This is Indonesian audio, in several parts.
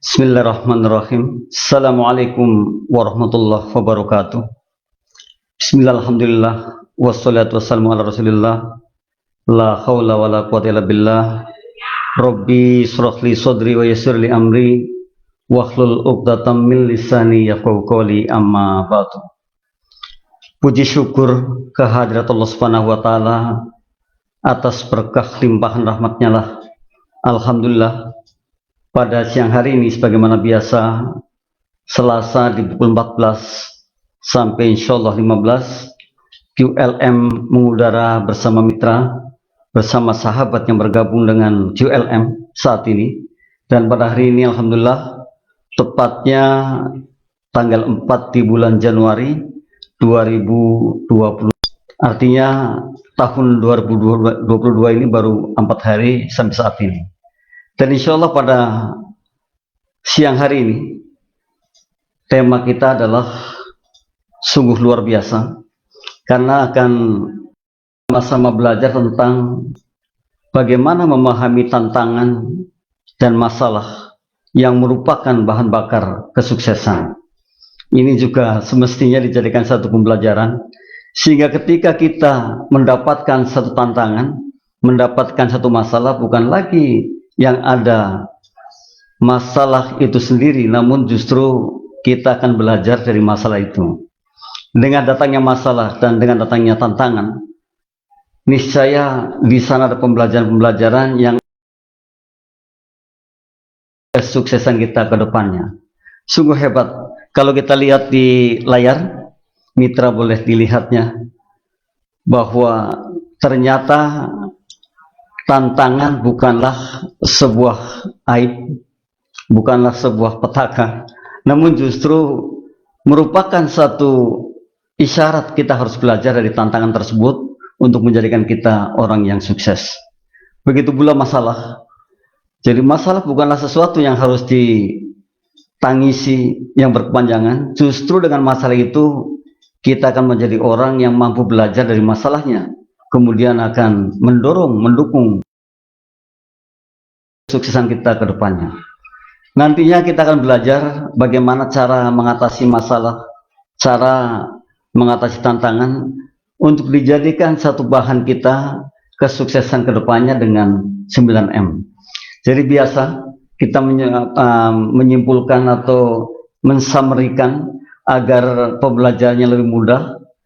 Bismillahirrahmanirrahim. Assalamualaikum warahmatullahi wabarakatuh. Bismillahirrahmanirrahim. Wassalatu wassalamu ala rasulillah. La hawla wa la quwwata illa billah. Rabbi shrah li sadri wa yassir li amri wahlul 'uqdatam min lisani yafqahu qawli, amma ba'du. Puji syukur kehadirat Allah Subhanahu wa taala atas berkah limpahan rahmatnya lah. Alhamdulillah, pada siang hari ini sebagaimana biasa, Selasa di pukul 14 sampai insyaallah 15, QLM mengudara bersama mitra, bersama sahabat yang bergabung dengan QLM saat ini. Dan pada hari ini alhamdulillah, tepatnya tanggal 4 di bulan Januari 2020, artinya tahun 2022 ini baru 4 hari sampai saat ini. Dan insya Allah pada siang hari ini tema kita adalah sungguh luar biasa, karena akan sama-sama belajar tentang bagaimana memahami tantangan dan masalah yang merupakan bahan bakar kesuksesan. Ini juga semestinya dijadikan satu pembelajaran, sehingga ketika kita mendapatkan satu tantangan, mendapatkan satu masalah, bukan lagi yang ada masalah itu sendiri, namun justru kita akan belajar dari masalah itu. Dengan datangnya masalah dan dengan datangnya tantangan, niscaya di sana ada pembelajaran-pembelajaran yang kesuksesan kita ke depannya. Sungguh hebat. Kalau kita lihat di layar, mitra boleh dilihatnya, bahwa ternyata tantangan bukanlah sebuah aib, bukanlah sebuah petaka, namun justru merupakan satu isyarat kita harus belajar dari tantangan tersebut untuk menjadikan kita orang yang sukses. Begitu pula masalah. Jadi masalah bukanlah sesuatu yang harus ditangisi yang berkepanjangan. Justru dengan masalah itu kita akan menjadi orang yang mampu belajar dari masalahnya, kemudian akan mendukung kesuksesan kita ke depannya. Nantinya kita akan belajar bagaimana cara mengatasi masalah, cara mengatasi tantangan untuk dijadikan satu bahan kita kesuksesan ke depannya dengan 9M. Jadi biasa kita menyimpulkan atau mensummarikan agar pembelajarannya lebih mudah.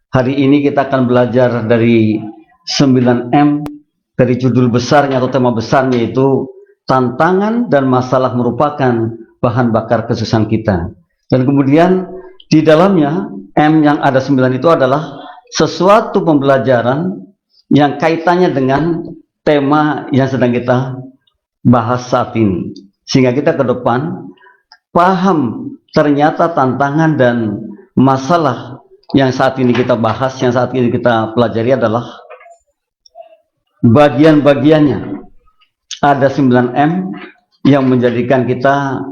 Hari ini kita akan belajar dari 9M, dari judul besarnya atau tema besarnya, yaitu tantangan dan masalah merupakan bahan bakar kesuksesan kita. Dan kemudian di dalamnya M yang ada 9 itu adalah sesuatu pembelajaran yang kaitannya dengan tema yang sedang kita bahas saat ini, sehingga kita ke depan paham ternyata tantangan dan masalah yang saat ini kita bahas, yang saat ini kita pelajari adalah bagian-bagiannya. Ada 9M yang menjadikan kita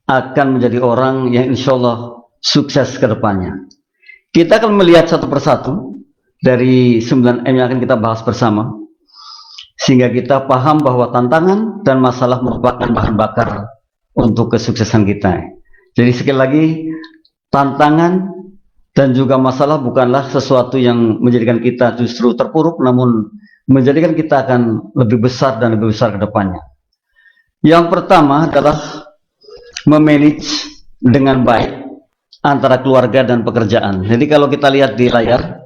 akan menjadi orang yang insya Allah sukses ke depannya. Kita akan melihat satu persatu dari 9M yang akan kita bahas bersama, sehingga kita paham bahwa tantangan dan masalah merupakan bahan bakar untuk kesuksesan kita. Jadi sekali lagi, tantangan dan juga masalah bukanlah sesuatu yang menjadikan kita justru terpuruk, namun menjadikan kita akan lebih besar dan lebih besar ke depannya. Yang pertama adalah memanage dengan baik antara keluarga dan pekerjaan. Jadi kalau kita lihat di layar,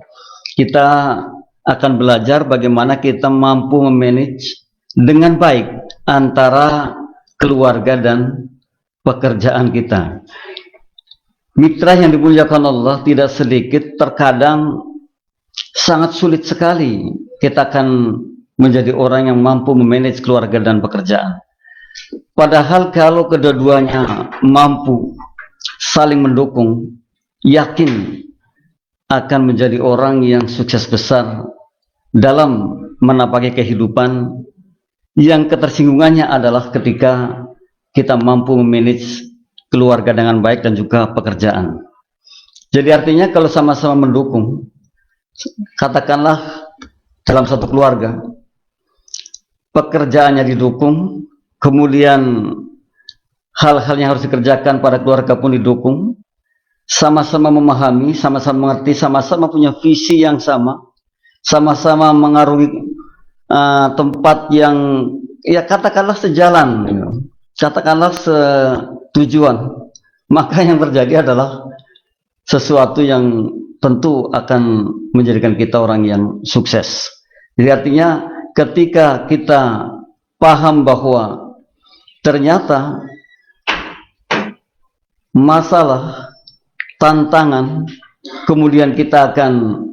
kita akan belajar bagaimana kita mampu memanage dengan baik antara keluarga dan pekerjaan kita. Mitra yang dimuliakan Allah, tidak sedikit terkadang sangat sulit sekali kita akan menjadi orang yang mampu memanage keluarga dan pekerjaan. Padahal kalau kedua-duanya mampu saling mendukung, yakin akan menjadi orang yang sukses besar dalam menapaki kehidupan yang ketersinggungannya adalah ketika kita mampu memanage keluarga dengan baik dan juga pekerjaan. Jadi artinya kalau sama-sama mendukung, katakanlah dalam satu keluarga, pekerjaannya didukung, kemudian hal-hal yang harus dikerjakan pada keluarga pun didukung, sama-sama memahami, sama-sama mengerti, sama-sama punya visi yang sama-sama mengarungi tempat yang ya katakanlah sejalan, katakanlah setujuan. Maka yang terjadi adalah sesuatu yang tentu akan menjadikan kita orang yang sukses. Jadi artinya ketika kita paham bahwa ternyata masalah, tantangan, kemudian kita akan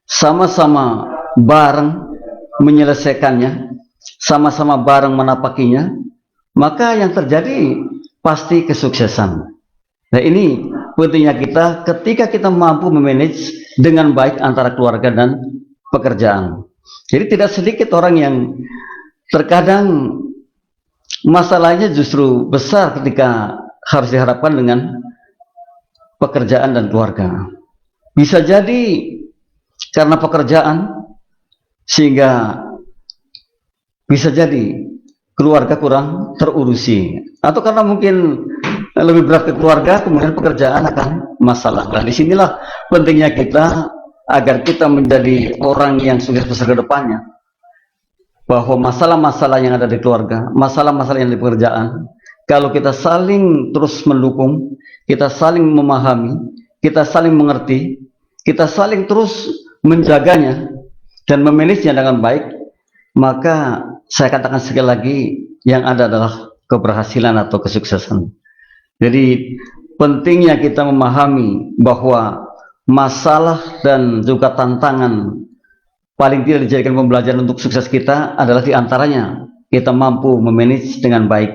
sama-sama bareng menyelesaikannya, sama-sama bareng menapakinya, maka yang terjadi pasti kesuksesan. Nah, ini pentingnya kita ketika kita mampu memanage dengan baik antara keluarga dan pekerjaan. Jadi tidak sedikit orang yang terkadang masalahnya justru besar ketika harus dihadapkan dengan pekerjaan dan keluarga. Bisa jadi karena pekerjaan, sehingga bisa jadi keluarga kurang terurusi, atau karena mungkin lebih berat ke keluarga, kemudian pekerjaan akan masalah. Dan disinilah pentingnya kita agar kita menjadi orang yang sukses besar ke depannya, bahwa masalah-masalah yang ada di keluarga, masalah-masalah yang di pekerjaan, kalau kita saling terus mendukung, kita saling memahami, kita saling mengerti, kita saling terus menjaganya dan memanagenya dengan baik, maka saya katakan sekali lagi, yang ada adalah keberhasilan atau kesuksesan. Jadi pentingnya kita memahami bahwa masalah dan juga tantangan paling tidak dijadikan pembelajaran untuk sukses kita adalah diantaranya kita mampu memanage dengan baik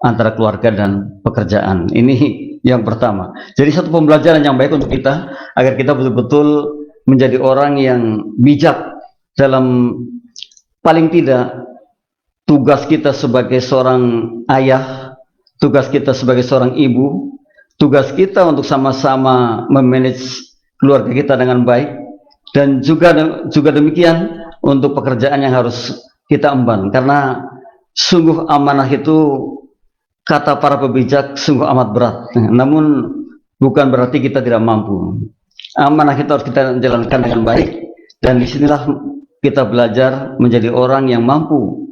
antara keluarga dan pekerjaan. Ini yang pertama. Jadi satu pembelajaran yang baik untuk kita agar kita betul-betul menjadi orang yang bijak dalam paling tidak tugas kita sebagai seorang ayah, tugas kita sebagai seorang ibu, tugas kita untuk sama-sama memanage keluarga kita dengan baik, dan juga demikian untuk pekerjaan yang harus kita emban. Karena sungguh amanah itu, kata para pebijak, sungguh amat berat. Namun bukan berarti kita tidak mampu. Amanah kita harus kita jalankan dengan baik, dan disinilah kita belajar menjadi orang yang mampu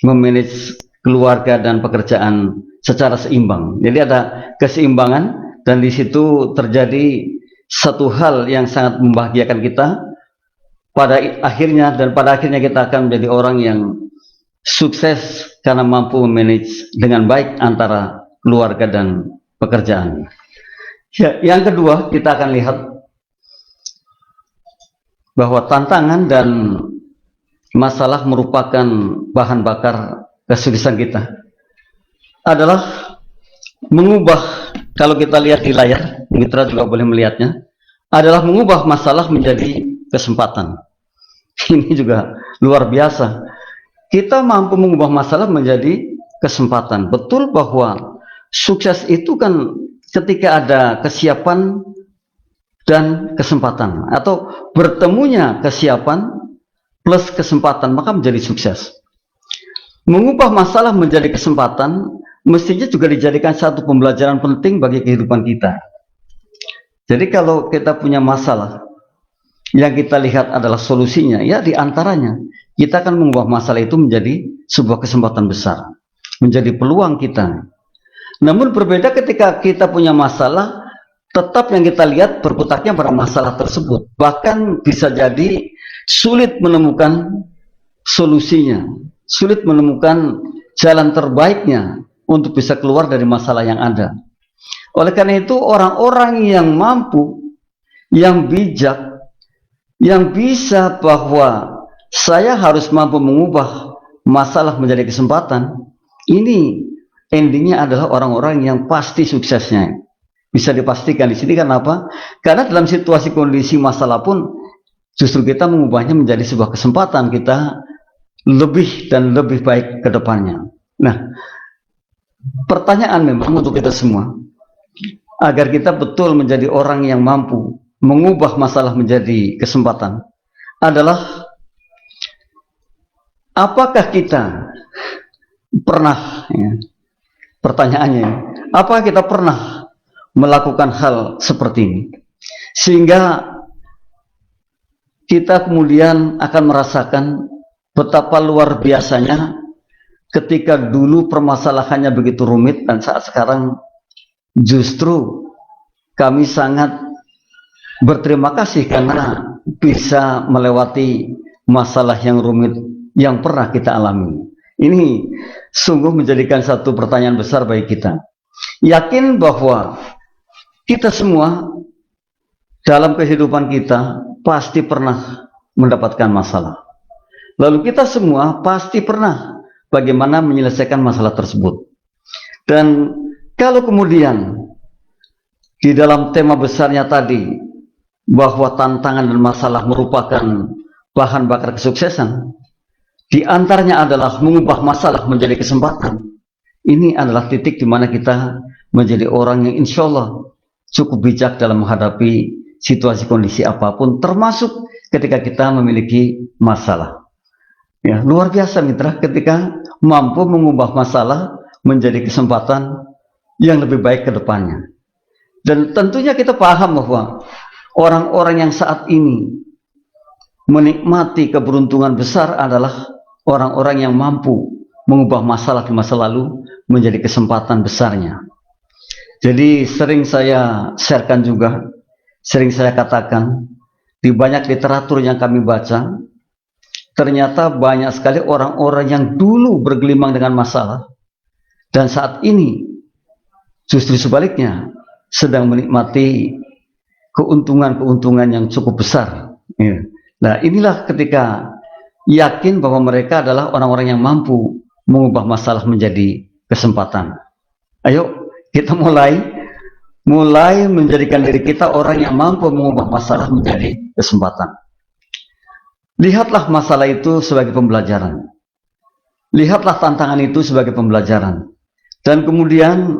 memanage keluarga dan pekerjaan secara seimbang. Jadi ada keseimbangan, dan di situ terjadi satu hal yang sangat membahagiakan kita pada akhirnya, dan pada akhirnya kita akan menjadi orang yang sukses karena mampu memanage dengan baik antara keluarga dan pekerjaan. Ya, yang kedua, kita akan lihat bahwa tantangan dan masalah merupakan bahan bakar kesuksesan kita. Adalah mengubah, kalau kita lihat di layar, mitra juga boleh melihatnya, adalah mengubah masalah menjadi kesempatan. Ini juga luar biasa. Kita mampu mengubah masalah menjadi kesempatan. Betul bahwa sukses itu kan ketika ada kesiapan dan kesempatan, atau bertemunya kesiapan plus kesempatan, maka menjadi sukses. Mengubah masalah menjadi kesempatan mestinya juga dijadikan satu pembelajaran penting bagi kehidupan kita. Jadi kalau kita punya masalah, yang kita lihat adalah solusinya, ya diantaranya kita akan mengubah masalah itu menjadi sebuah kesempatan besar, menjadi peluang kita. Namun berbeda ketika kita punya masalah, tetap yang kita lihat berputarnya pada masalah tersebut. Bahkan bisa jadi sulit menemukan solusinya, sulit menemukan jalan terbaiknya untuk bisa keluar dari masalah yang ada. Oleh karena itu, orang-orang yang mampu, yang bijak, yang bisa bahwa saya harus mampu mengubah masalah menjadi kesempatan, ini endingnya adalah orang-orang yang pasti suksesnya. Bisa dipastikan di sini. Kenapa? Karena dalam situasi kondisi masalah pun justru kita mengubahnya menjadi sebuah kesempatan kita lebih dan lebih baik ke depannya. Nah, pertanyaan memang untuk kita semua, agar kita betul menjadi orang yang mampu mengubah masalah menjadi kesempatan, adalah apakah kita pernah, ya, pertanyaannya, Apa kita pernah melakukan hal seperti ini? Sehingga kita kemudian akan merasakan betapa luar biasanya ketika dulu permasalahannya begitu rumit, dan saat sekarang justru kami sangat berterima kasih karena bisa melewati masalah yang rumit yang pernah kita alami. Ini sungguh menjadikan satu pertanyaan besar bagi kita. Yakin bahwa kita semua dalam kehidupan kita pasti pernah mendapatkan masalah. Lalu kita semua pasti pernah bagaimana menyelesaikan masalah tersebut. Dan kalau kemudian di dalam tema besarnya tadi, bahwa tantangan dan masalah merupakan bahan bakar kesuksesan, di antaranya adalah mengubah masalah menjadi kesempatan. Ini adalah titik di mana kita menjadi orang yang insya Allah cukup bijak dalam menghadapi situasi kondisi apapun, termasuk ketika kita memiliki masalah. Ya, luar biasa mitra, ketika mampu mengubah masalah menjadi kesempatan yang lebih baik ke depannya. Dan tentunya kita paham bahwa orang-orang yang saat ini menikmati keberuntungan besar adalah orang-orang yang mampu mengubah masalah di masa lalu menjadi kesempatan besarnya. Jadi sering saya sharekan juga, sering saya katakan, di banyak literatur yang kami baca, ternyata banyak sekali orang-orang yang dulu bergelimang dengan masalah, dan saat ini justru sebaliknya sedang menikmati keuntungan-keuntungan yang cukup besar. Nah, inilah ketika yakin bahwa mereka adalah orang-orang yang mampu mengubah masalah menjadi kesempatan. Ayo kita mulai menjadikan diri kita orang yang mampu mengubah masalah menjadi kesempatan. Lihatlah masalah itu sebagai pembelajaran. Lihatlah tantangan itu sebagai pembelajaran. Dan kemudian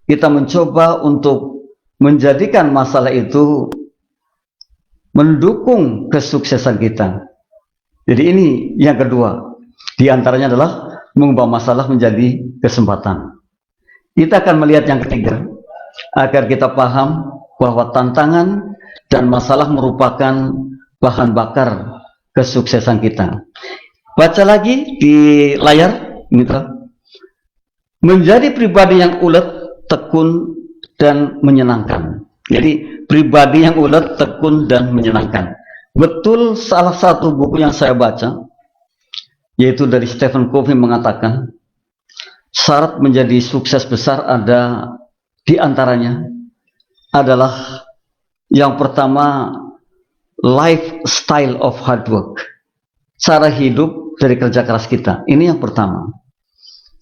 kita mencoba untuk menjadikan masalah itu mendukung kesuksesan kita. Jadi ini yang kedua. Di antaranya adalah mengubah masalah menjadi kesempatan. Kita akan melihat yang ketiga, agar kita paham bahwa tantangan dan masalah merupakan bahan bakar kesuksesan kita. Baca lagi di layar, mitra. Menjadi pribadi yang ulet, tekun, dan menyenangkan. Jadi pribadi yang ulet, tekun, dan menyenangkan. Betul, salah satu buku yang saya baca, yaitu dari Stephen Covey, mengatakan syarat menjadi sukses besar ada di antaranya adalah yang pertama, lifestyle of hard work, cara hidup dari kerja keras kita. Ini yang pertama.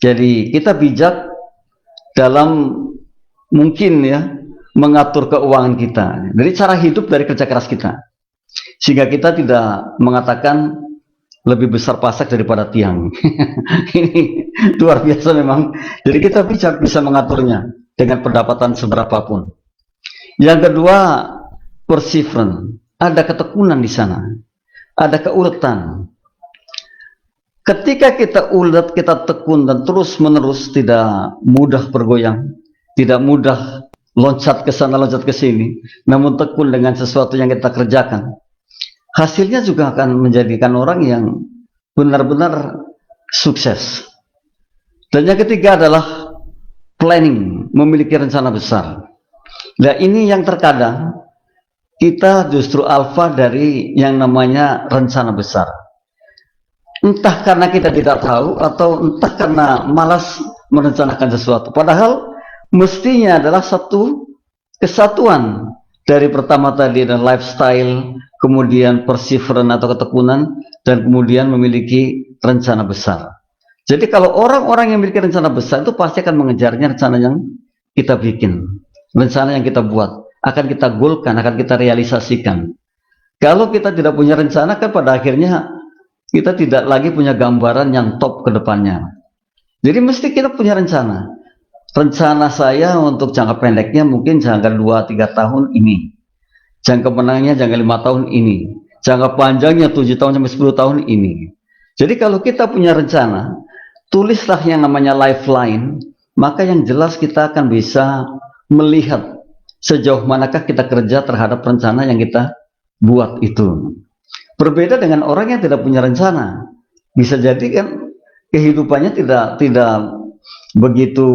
Jadi kita bijak dalam mungkin ya mengatur keuangan kita. Jadi cara hidup dari kerja keras kita, sehingga kita tidak mengatakan lebih besar pasak daripada tiang. Ini luar biasa memang. Jadi kita bisa mengaturnya dengan pendapatan seberapapun. Yang kedua, perseverance. Ada ketekunan di sana, ada keuletan. Ketika kita ulet, kita tekun dan terus menerus, tidak mudah bergoyang, tidak mudah loncat ke sana, loncat ke sini, namun tekun dengan sesuatu yang kita kerjakan, hasilnya juga akan menjadikan orang yang benar-benar sukses. Dan yang ketiga adalah planning, memiliki rencana besar. Nah, ini yang terkadang kita justru alfa dari yang namanya rencana besar. Entah karena kita tidak tahu atau entah karena malas merencanakan sesuatu. Padahal mestinya adalah satu kesatuan dari pertama tadi dan lifestyle, kemudian perseverance atau ketekunan, dan kemudian memiliki rencana besar. Jadi kalau orang-orang yang memiliki rencana besar itu pasti akan mengejarnya rencana yang kita bikin, rencana yang kita buat, akan kita goalkan, akan kita realisasikan. Kalau kita tidak punya rencana, kan pada akhirnya kita tidak lagi punya gambaran yang top ke depannya. Jadi mesti kita punya rencana. Rencana saya untuk jangka pendeknya mungkin jangka 2-3 tahun ini. Jangka menengahnya jangka 5 tahun ini. Jangka panjangnya 7 tahun sampai 10 tahun ini. Jadi kalau kita punya rencana, tulislah yang namanya lifeline, maka yang jelas kita akan bisa melihat sejauh manakah kita kerja terhadap rencana yang kita buat itu. Berbeda dengan orang yang tidak punya rencana. Bisa jadi kan kehidupannya tidak begitu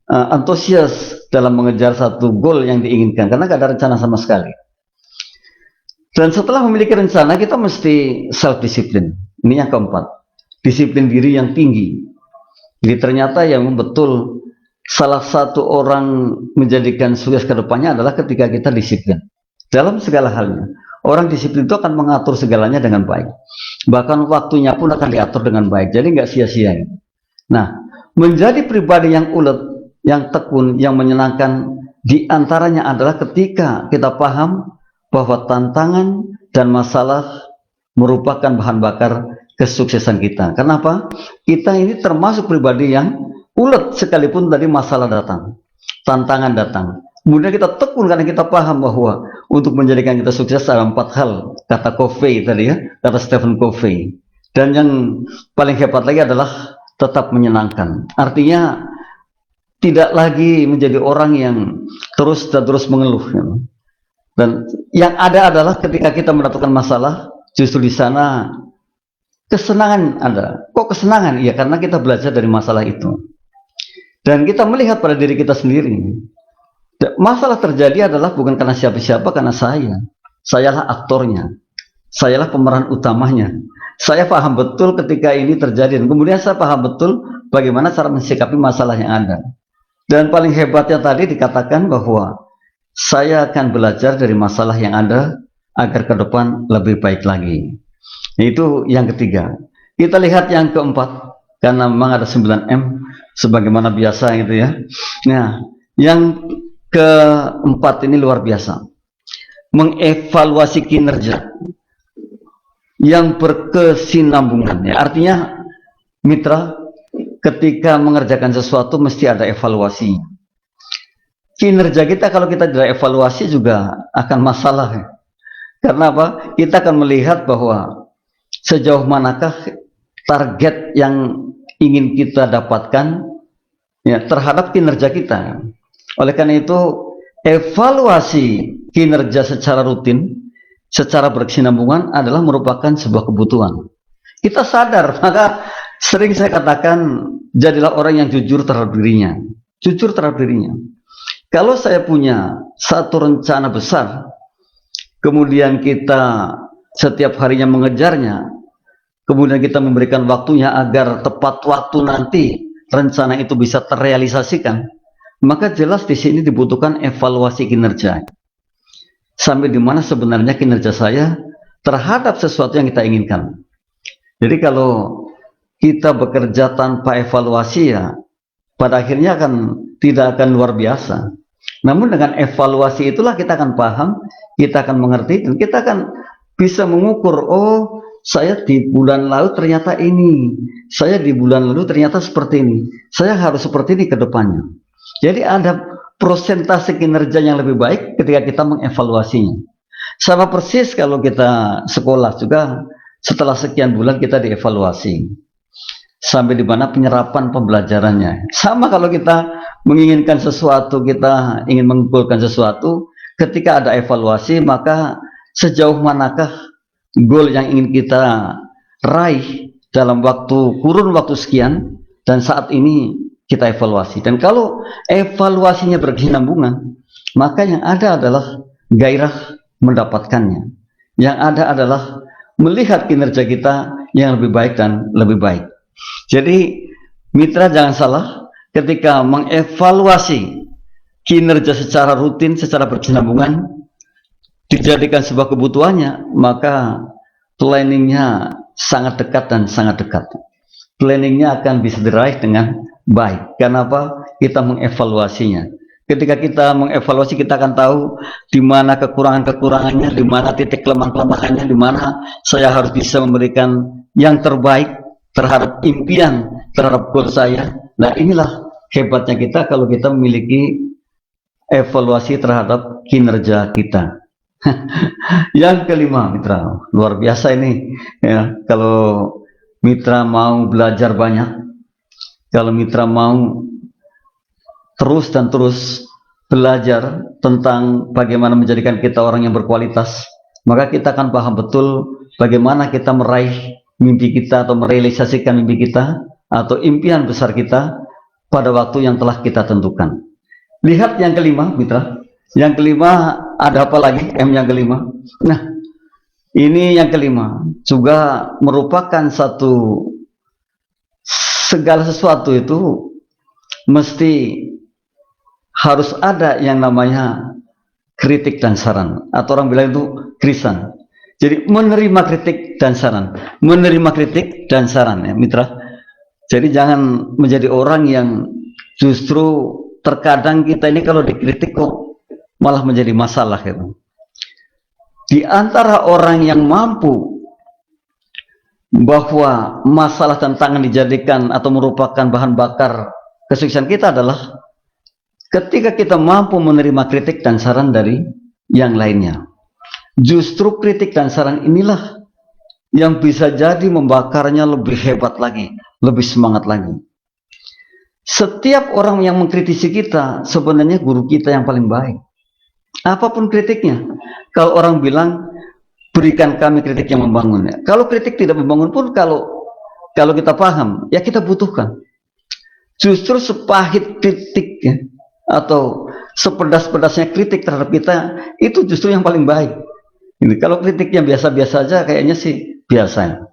antusias dalam mengejar satu goal yang diinginkan karena tidak ada rencana sama sekali. Dan setelah memiliki rencana, kita mesti self disiplin. Ini yang keempat, disiplin diri yang tinggi. Jadi ternyata yang betul salah satu orang menjadikan sukses ke depannya adalah ketika kita disiplin dalam segala halnya. Orang disiplin itu akan mengatur segalanya dengan baik. Bahkan waktunya pun akan diatur dengan baik. Jadi nggak sia-sia. Nah, menjadi pribadi yang ulet, yang tekun, yang menyenangkan diantaranya adalah ketika kita paham bahwa tantangan dan masalah merupakan bahan bakar kesuksesan kita. Kenapa? Kita ini termasuk pribadi yang ulet sekalipun tadi masalah datang, tantangan datang. Kemudian kita tekun karena kita paham bahwa untuk menjadikan kita sukses ada 4 hal, kata Covey tadi ya, kata Stephen Covey. Dan yang paling hebat lagi adalah tetap menyenangkan. Artinya tidak lagi menjadi orang yang terus mengeluh. Ya. Dan yang ada adalah ketika kita mendapatkan masalah, justru di sana kesenangan ada. Kok kesenangan? Ya karena kita belajar dari masalah itu. Dan kita melihat pada diri kita sendiri. Masalah terjadi adalah bukan karena siapa-siapa, karena saya. Sayalah aktornya. Sayalah pemeran utamanya. Saya paham betul ketika ini terjadi. Dan kemudian saya paham betul bagaimana cara mensikapi masalah yang ada. Dan paling hebatnya tadi dikatakan bahwa saya akan belajar dari masalah yang ada agar ke depan lebih baik lagi. Itu yang ketiga. Kita lihat yang keempat, karena memang ada 9M sebagaimana biasa gitu ya. Nah, yang keempat ini luar biasa. Mengevaluasi kinerja yang berkesinambungan. Ya, artinya mitra, ketika mengerjakan sesuatu mesti ada evaluasi. Kinerja kita kalau kita tidak evaluasi juga akan masalah. Ya. Karena apa? Kita akan melihat bahwa sejauh manakah target yang ingin kita dapatkan ya, terhadap kinerja kita. Oleh karena itu, evaluasi kinerja secara rutin, secara berkesinambungan adalah merupakan sebuah kebutuhan. Kita sadar, maka sering saya katakan, jadilah orang yang jujur terhadap dirinya. Jujur terhadap dirinya. Kalau saya punya satu rencana besar, kemudian kita setiap harinya mengejarnya, kemudian kita memberikan waktunya agar tepat waktu nanti rencana itu bisa terrealisasikan, maka jelas di sini dibutuhkan evaluasi kinerja. Sampai di mana sebenarnya kinerja saya terhadap sesuatu yang kita inginkan. Jadi kalau kita bekerja tanpa evaluasi ya, pada akhirnya tidak akan luar biasa. Namun dengan evaluasi itulah kita akan paham, kita akan mengerti, dan kita akan bisa mengukur, oh saya di bulan lalu ternyata ini, saya di bulan lalu ternyata seperti ini, saya harus seperti ini ke depannya. Jadi ada prosentase kinerja yang lebih baik ketika kita mengevaluasinya. Sama persis kalau kita sekolah juga, setelah sekian bulan kita dievaluasi. Sampai di mana penyerapan pembelajarannya. Sama kalau kita menginginkan sesuatu, kita ingin mengumpulkan sesuatu, ketika ada evaluasi, maka sejauh manakah goal yang ingin kita raih dalam kurun waktu sekian, dan saat ini kita evaluasi. Dan kalau evaluasinya berkesinambungan, maka yang ada adalah gairah mendapatkannya. Yang ada adalah melihat kinerja kita yang lebih baik dan lebih baik. Jadi mitra jangan salah, ketika mengevaluasi kinerja secara rutin, secara berkesinambungan, dijadikan sebuah kebutuhannya, maka planningnya sangat dekat dan sangat dekat. Planningnya akan bisa diraih dengan baik. Kenapa? Kita mengevaluasinya. Ketika kita mengevaluasi, kita akan tahu di mana kekurangan-kekurangannya, di mana titik kelemahan-kelemahannya, di mana saya harus bisa memberikan yang terbaik terhadap impian, terhadap goal saya. Nah, inilah hebatnya kita kalau kita memiliki evaluasi terhadap kinerja kita. Yang kelima, mitra, luar biasa ini ya. Kalau mitra mau belajar banyak, kalau mitra mau terus dan terus belajar tentang bagaimana menjadikan kita orang yang berkualitas, maka kita akan paham betul bagaimana kita meraih mimpi kita atau merealisasikan mimpi kita atau impian besar kita pada waktu yang telah kita tentukan. Lihat yang kelima, mitra. Yang kelima, ada apa lagi? M yang kelima. Nah, ini yang kelima juga merupakan segala sesuatu itu mesti harus ada yang namanya kritik dan saran, atau orang bilang itu krisan. Jadi menerima kritik dan saran, menerima kritik dan saran, ya mitra. Jadi jangan menjadi orang yang justru terkadang kita ini kalau dikritik kok malah menjadi masalah gitu. Di antara orang yang mampu bahwa masalah tantangan dijadikan atau merupakan bahan bakar kesuksesan kita adalah ketika kita mampu menerima kritik dan saran dari yang lainnya. Justru kritik dan saran inilah yang bisa jadi membakarnya lebih hebat lagi, lebih semangat lagi. Setiap orang yang mengkritisi kita sebenarnya guru kita yang paling baik. Apapun kritiknya, kalau orang bilang berikan kami kritik yang membangun, ya. Kalau kritik tidak membangun pun kalau kita paham, ya kita butuhkan. Justru sepahit kritiknya atau sepedas-pedasnya kritik terhadap kita itu justru yang paling baik. Ini kalau kritiknya biasa-biasa aja kayaknya sih biasa.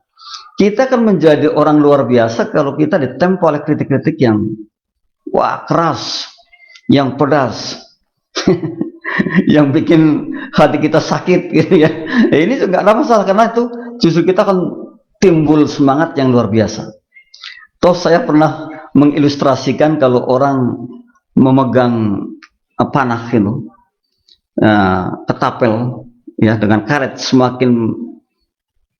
Kita akan menjadi orang luar biasa kalau kita ditempa oleh kritik-kritik yang wah keras, yang pedas, yang bikin hati kita sakit gitu ya. Ini juga nggak ada masalah karena itu justru kita akan timbul semangat yang luar biasa. Toh saya pernah mengilustrasikan kalau orang memegang panah itu, ketapel ya dengan karet, semakin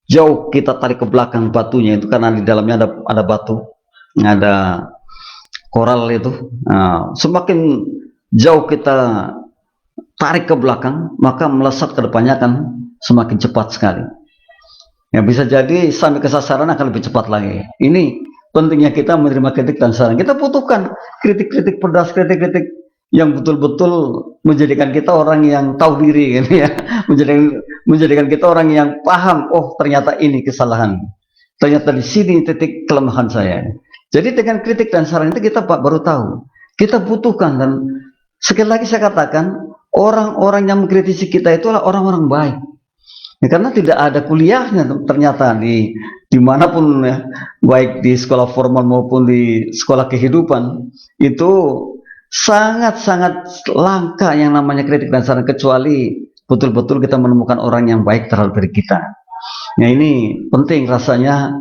jauh kita tarik ke belakang batunya itu karena di dalamnya ada batu, ada koral itu, semakin jauh kita tarik ke belakang maka melesat ke depannya akan semakin cepat sekali. Ya bisa jadi sampai ke sasaran akan lebih cepat lagi. Ini pentingnya kita menerima kritik dan saran. Kita butuhkan kritik-kritik pedas, kritik-kritik yang betul-betul menjadikan kita orang yang tahu diri gitu ya. Menjadikan kita orang yang paham, oh ternyata ini kesalahan. Ternyata di sini titik kelemahan saya. Jadi dengan kritik dan saran itu kita baru tahu. Kita butuhkan, dan sekali lagi saya katakan, orang-orang yang mengkritisi kita itulah orang-orang baik. Ya, karena tidak ada kuliahnya ternyata dimanapun ya, baik di sekolah formal maupun di sekolah kehidupan, itu sangat-sangat langka yang namanya kritik dan saran, kecuali betul-betul kita menemukan orang yang baik terhadap diri kita. Nah ini penting rasanya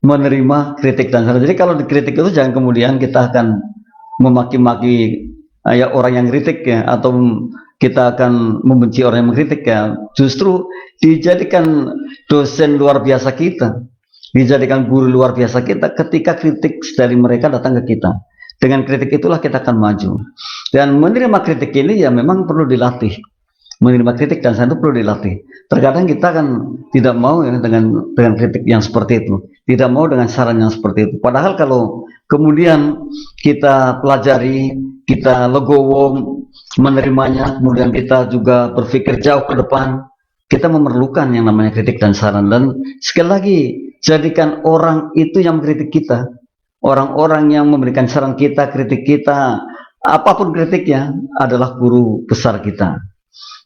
menerima kritik dan saran. Jadi kalau dikritik itu jangan kemudian kita akan memaki-maki ya orang yang kritik ya, atau kita akan membenci orang yang mengkritik ya. Justru dijadikan dosen luar biasa kita, dijadikan guru luar biasa kita ketika kritik dari mereka datang ke kita. Dengan kritik itulah kita akan maju. Dan menerima kritik ini ya memang perlu dilatih. Menerima kritik dan saran itu perlu dilatih. Terkadang kita kan tidak mau ya dengan kritik yang seperti itu, tidak mau dengan saran yang seperti itu. Padahal kalau kemudian kita pelajari, kita legowo menerimanya, kemudian kita juga berpikir jauh ke depan, kita memerlukan yang namanya kritik dan saran. Dan sekali lagi, jadikan orang itu yang mengkritik kita, orang-orang yang memberikan saran kita, kritik kita, apapun kritiknya adalah guru besar kita.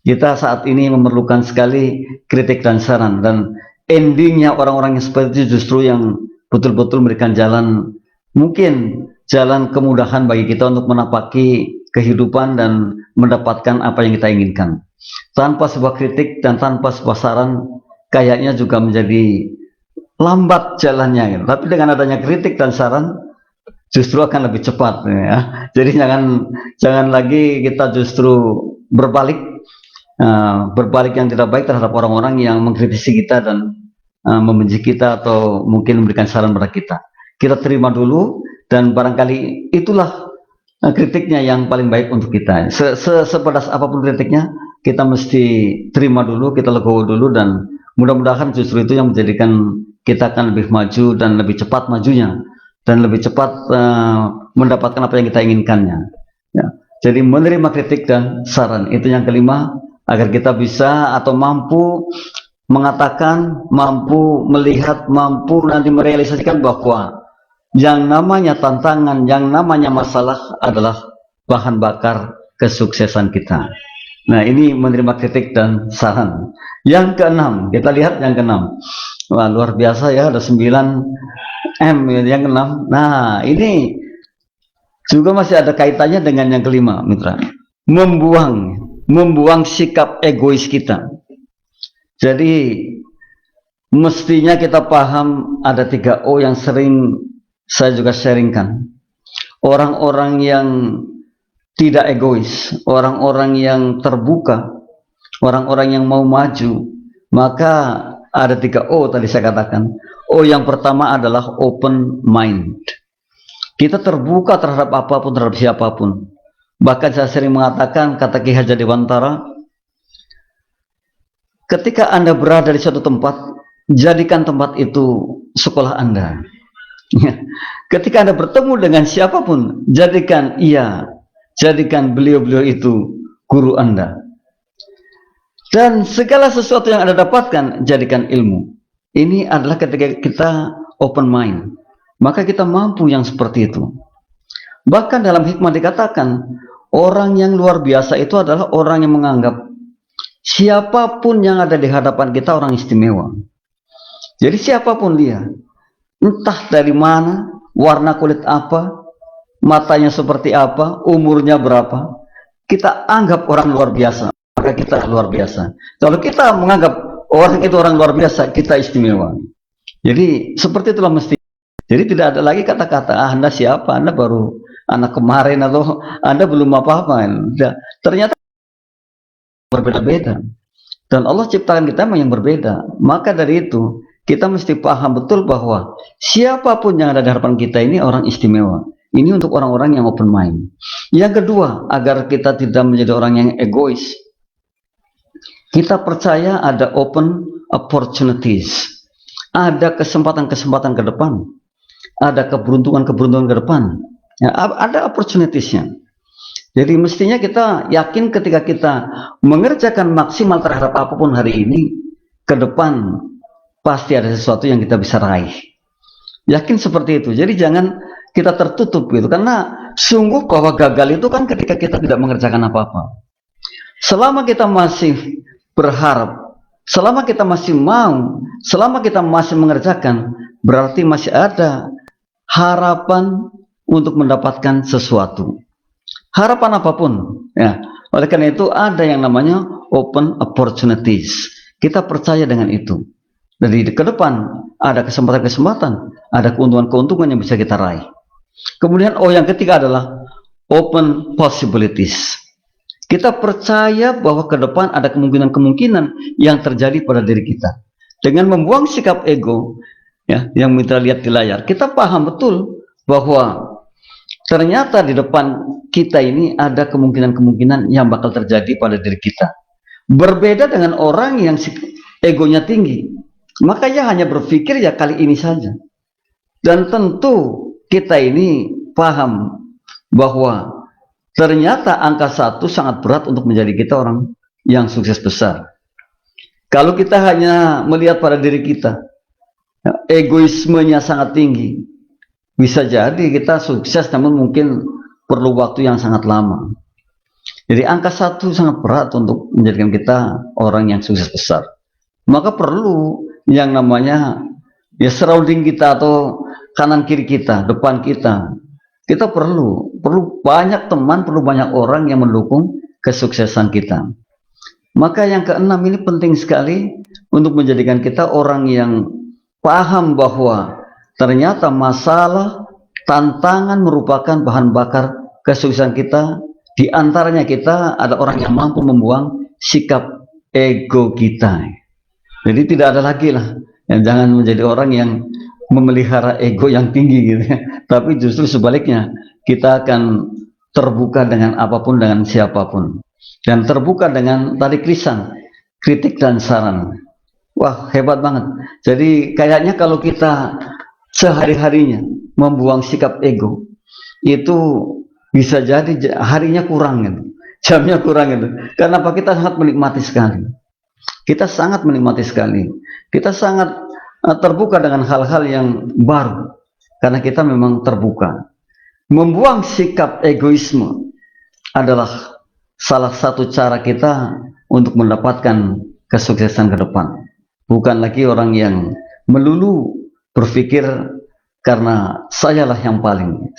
Kita saat ini memerlukan sekali kritik dan saran, dan endingnya orang-orang yang seperti itu justru yang betul-betul memberikan jalan, mungkin jalan kemudahan bagi kita untuk menapaki kehidupan dan mendapatkan apa yang kita inginkan. Tanpa sebuah kritik dan tanpa sebuah saran, kayaknya juga menjadi lambat jalannya gitu. Tapi dengan adanya kritik dan saran justru akan lebih cepat ya. Jadi jangan lagi kita justru berbalik yang tidak baik terhadap orang-orang yang mengkritisi kita dan membenci kita atau mungkin memberikan saran pada kita. Kita terima dulu, dan barangkali itulah kritiknya yang paling baik untuk kita. Sepedas apapun kritiknya, kita mesti terima dulu, kita legowo dulu, dan mudah-mudahan justru itu yang menjadikan kita akan lebih maju dan lebih cepat majunya, dan lebih cepat mendapatkan apa yang kita inginkannya. Ya. Jadi menerima kritik dan saran itu yang kelima, agar kita bisa atau mampu mengatakan, mampu melihat, mampu nanti merealisasikan bahwa yang namanya tantangan, yang namanya masalah adalah bahan bakar kesuksesan kita. Nah, ini menerima kritik dan saran. Yang keenam, kita lihat yang keenam. Wah, luar biasa ya, ada 9M yang keenam. Nah, ini juga masih ada kaitannya dengan yang kelima, mitra. Membuang sikap egois kita. Jadi, mestinya kita paham ada 3O yang sering saya juga sharingkan. Orang-orang yang tidak egois, orang-orang yang terbuka, orang-orang yang mau maju, maka ada 3O tadi saya katakan. O yang pertama adalah open mind. Kita terbuka terhadap apapun, terhadap siapapun. Bahkan saya sering mengatakan, kata Ki Hajar Dewantara, ketika Anda berada di suatu tempat, jadikan tempat itu sekolah Anda. Ketika Anda bertemu dengan siapapun, jadikan beliau-beliau itu guru Anda. Dan segala sesuatu yang Anda dapatkan, jadikan ilmu. Ini adalah ketika kita open mind. Maka kita mampu yang seperti itu. Bahkan dalam hikmah dikatakan, orang yang luar biasa itu adalah orang yang menganggap siapapun yang ada di hadapan kita orang istimewa. Jadi siapapun dia, entah dari mana, warna kulit apa, matanya seperti apa, umurnya berapa, kita anggap orang luar biasa, maka kita luar biasa. Kalau kita menganggap orang itu orang luar biasa, kita istimewa. Jadi seperti itulah mesti. Jadi tidak ada lagi kata-kata, Anda siapa, Anda baru anak kemarin, atau Anda belum apa-apa. Ternyata berbeda-beda. Dan Allah ciptakan kita yang berbeda. Maka dari itu, kita mesti paham betul bahwa siapapun yang ada di hadapan kita ini orang istimewa. Ini untuk orang-orang yang open mind. Yang kedua, agar kita tidak menjadi orang yang egois, kita percaya ada open opportunities. Ada kesempatan-kesempatan ke depan. Ada keberuntungan-keberuntungan ke depan. Ya, ada opportunities-nya. Jadi mestinya kita yakin ketika kita mengerjakan maksimal terhadap apapun hari ini, ke depan pasti ada sesuatu yang kita bisa raih. Yakin seperti itu. Jadi jangan kita tertutup gitu. Karena sungguh bahwa gagal itu kan ketika kita tidak mengerjakan apa-apa. Selama kita masih berharap, selama kita masih mau, selama kita masih mengerjakan, berarti masih ada harapan untuk mendapatkan sesuatu. Harapan apapun, ya. Oleh karena itu ada yang namanya open opportunities. Kita percaya dengan itu. Jadi ke depan ada kesempatan-kesempatan, ada keuntungan-keuntungan yang bisa kita raih. Kemudian yang ketiga adalah open possibilities. Kita percaya bahwa ke depan ada kemungkinan-kemungkinan yang terjadi pada diri kita. Dengan membuang sikap ego, ya, yang kita lihat di layar, kita paham betul bahwa ternyata di depan kita ini ada kemungkinan-kemungkinan yang bakal terjadi pada diri kita. Berbeda dengan orang yang egonya tinggi, maka dia hanya berpikir ya kali ini saja. Dan tentu kita ini paham bahwa ternyata angka 1 sangat berat untuk menjadi kita orang yang sukses besar. Kalau kita hanya melihat pada diri kita, egoismenya sangat tinggi, bisa jadi kita sukses namun mungkin perlu waktu yang sangat lama. Jadi angka 1 sangat berat untuk menjadikan kita orang yang sukses besar. Maka perlu yang namanya ya surrounding kita atau kanan kiri kita, depan kita. Kita perlu banyak teman, perlu banyak orang yang mendukung kesuksesan kita. Maka yang keenam ini penting sekali untuk menjadikan kita orang yang paham bahwa ternyata masalah, tantangan merupakan bahan bakar kesuksesan kita. Di antaranya kita ada orang yang mampu membuang sikap ego kita. Jadi tidak ada lagi lah, jangan menjadi orang yang memelihara ego yang tinggi gitu ya. Tapi justru sebaliknya, kita akan terbuka dengan apapun, dengan siapapun. Dan terbuka dengan tarik lisan, kritik dan saran. Wah, hebat banget. Jadi kayaknya kalau kita sehari-harinya membuang sikap ego, itu bisa jadi harinya kurang gitu, jamnya kurang gitu. Karena apa? Kita sangat menikmati sekali. Kita sangat menikmati sekali. Kita sangat terbuka dengan hal-hal yang baru. Karena kita memang terbuka. Membuang sikap egoisme adalah salah satu cara kita untuk mendapatkan kesuksesan ke depan. Bukan lagi orang yang melulu berpikir karena sayalah yang paling.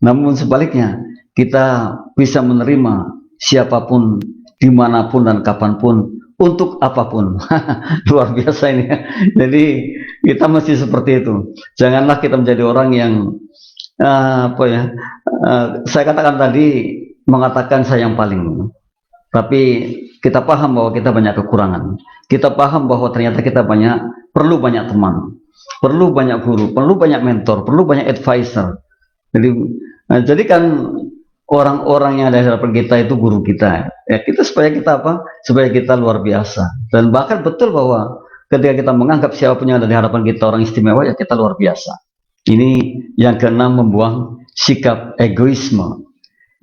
Namun sebaliknya, kita bisa menerima siapapun, dimanapun dan kapanpun, untuk apapun. Luar biasa ini. Jadi kita mesti seperti itu. Janganlah kita menjadi orang yang saya katakan tadi, mengatakan saya yang paling. Tapi kita paham bahwa kita banyak kekurangan. Kita paham bahwa ternyata kita perlu banyak teman, perlu banyak guru, perlu banyak mentor, perlu banyak advisor. Jadikan orang-orang yang ada di hadapan kita itu guru kita. Ya, supaya kita apa? Supaya kita luar biasa. Dan bahkan betul bahwa ketika kita menganggap siapapun yang ada di hadapan kita orang istimewa, ya kita luar biasa. Ini yang keenam, membuang sikap egoisme.